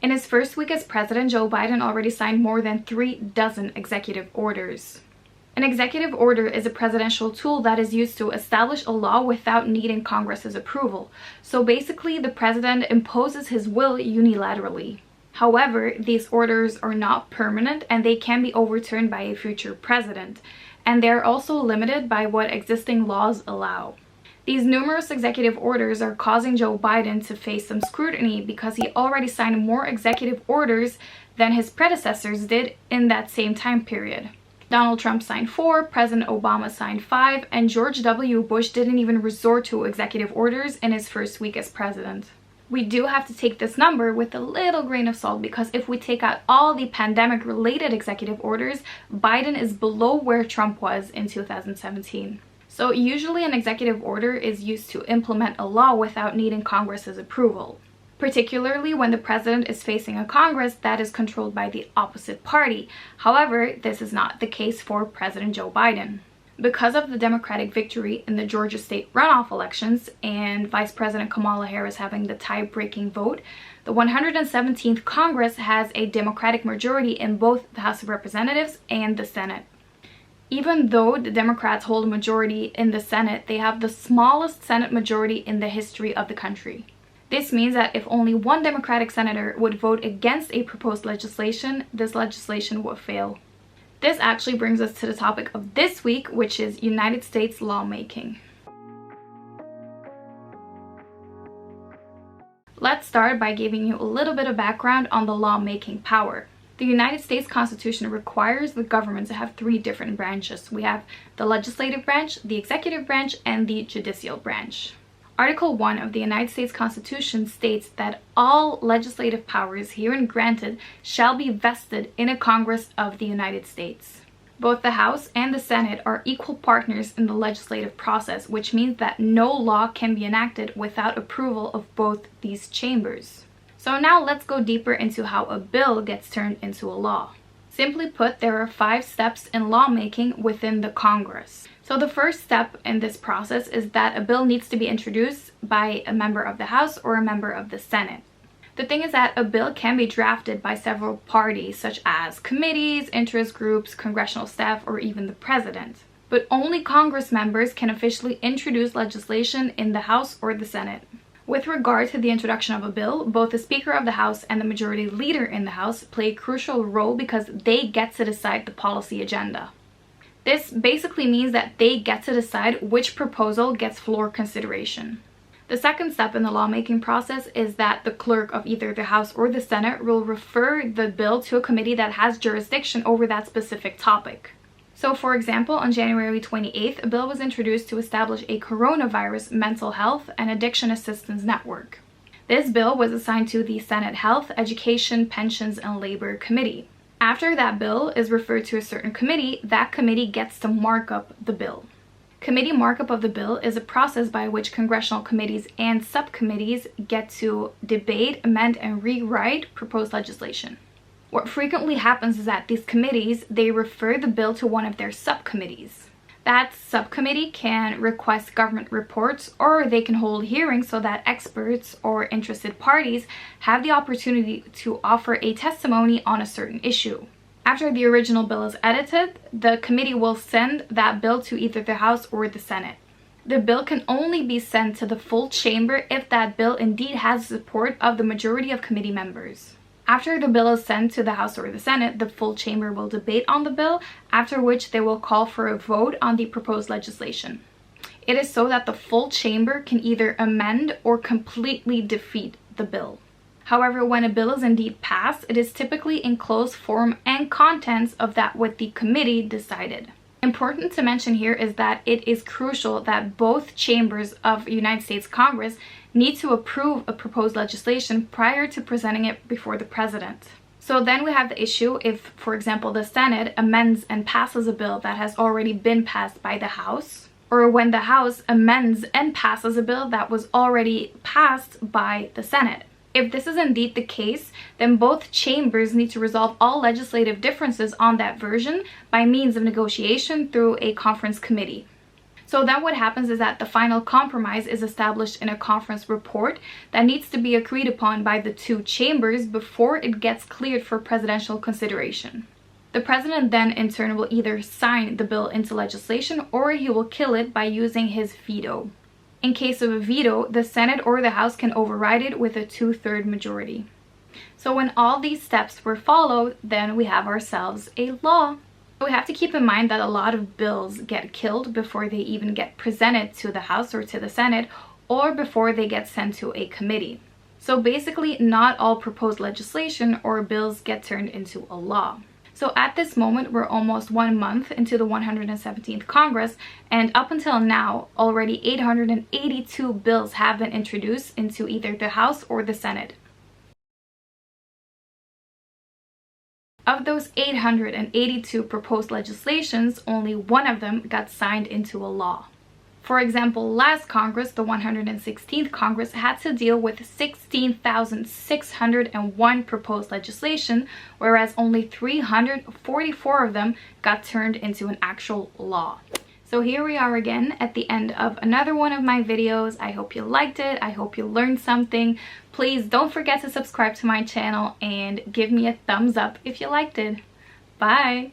In his first week as president, Joe Biden already signed more than 36 executive orders. An executive order is a presidential tool that is used to establish a law without needing Congress's approval. So basically, the president imposes his will unilaterally. However, these orders are not permanent and they can be overturned by a future president. And they're also limited by what existing laws allow. These numerous executive orders are causing Joe Biden to face some scrutiny because he already signed more executive orders than his predecessors did in that same time period. Donald Trump signed 4, President Obama signed 5, and George W. Bush didn't even resort to executive orders in his first week as president. We do have to take this number with a little grain of salt because if we take out all the pandemic-related executive orders, Biden is below where Trump was in 2017. So usually an executive order is used to implement a law without needing Congress's approval, particularly when the president is facing a Congress that is controlled by the opposite party. However, this is not the case for President Joe Biden. Because of the Democratic victory in the Georgia state runoff elections and Vice President Kamala Harris having the tie-breaking vote, the 117th Congress has a Democratic majority in both the House of Representatives and the Senate. Even though the Democrats hold a majority in the Senate, they have the smallest Senate majority in the history of the country. This means that if only one Democratic senator would vote against a proposed legislation, this legislation would fail. This actually brings us to the topic of this week, which is United States lawmaking. Let's start by giving you a little bit of background on the lawmaking power. The United States Constitution requires the government to have 3 different branches. We have the legislative branch, the executive branch, and the judicial branch. Article 1 of the United States Constitution states that all legislative powers herein granted shall be vested in a Congress of the United States. Both the House and the Senate are equal partners in the legislative process, which means that no law can be enacted without approval of both these chambers. So now let's go deeper into how a bill gets turned into a law. Simply put, there are 5 steps in lawmaking within the Congress. So the first step in this process is that a bill needs to be introduced by a member of the House or a member of the Senate. The thing is that a bill can be drafted by several parties such as committees, interest groups, congressional staff, or even the president. But only Congress members can officially introduce legislation in the House or the Senate. With regard to the introduction of a bill, both the Speaker of the House and the Majority Leader in the House play a crucial role because they get to decide the policy agenda. This basically means that they get to decide which proposal gets floor consideration. The second step in the lawmaking process is that the clerk of either the House or the Senate will refer the bill to a committee that has jurisdiction over that specific topic. So for example, on January 28th, a bill was introduced to establish a coronavirus mental health and addiction assistance network. This bill was assigned to the Senate Health, Education, Pensions, and Labor Committee. After that bill is referred to a certain committee, that committee gets to mark up the bill. Committee markup of the bill is a process by which congressional committees and subcommittees get to debate, amend, and rewrite proposed legislation. What frequently happens is that these committees, they refer the bill to one of their subcommittees. That subcommittee can request government reports or they can hold hearings so that experts or interested parties have the opportunity to offer a testimony on a certain issue. After the original bill is edited, the committee will send that bill to either the House or the Senate. The bill can only be sent to the full chamber if that bill indeed has support of the majority of committee members. After the bill is sent to the House or the Senate, the full chamber will debate on the bill, after which they will call for a vote on the proposed legislation. It is so that the full chamber can either amend or completely defeat the bill. However, when a bill is indeed passed, it is typically in closed form and contents of that what the committee decided. Important to mention here is that it is crucial that both chambers of the United States Congress need to approve a proposed legislation prior to presenting it before the president. So then we have the issue if, for example, the Senate amends and passes a bill that has already been passed by the House, or when the House amends and passes a bill that was already passed by the Senate. If this is indeed the case, then both chambers need to resolve all legislative differences on that version by means of negotiation through a conference committee. So then what happens is that the final compromise is established in a conference report that needs to be agreed upon by the two chambers before it gets cleared for presidential consideration. The president then in turn will either sign the bill into legislation or he will kill it by using his veto. In case of a veto, the Senate or the House can override it with a 2/3 majority. So when all these steps were followed, then we have ourselves a law. We have to keep in mind that a lot of bills get killed before they even get presented to the House or to the Senate, or before they get sent to a committee. So basically, not all proposed legislation or bills get turned into a law. So at this moment, we're almost 1 month into the 117th Congress, and up until now, already 882 bills have been introduced into either the House or the Senate. Of those 882 proposed legislations, only one of them got signed into a law. For example, last Congress, the 116th Congress, had to deal with 16,601 proposed legislation, whereas only 344 of them got turned into an actual law. So here we are again at the end of another one of my videos. I hope you liked it. I hope you learned something. Please don't forget to subscribe to my channel and give me a thumbs up if you liked it. Bye!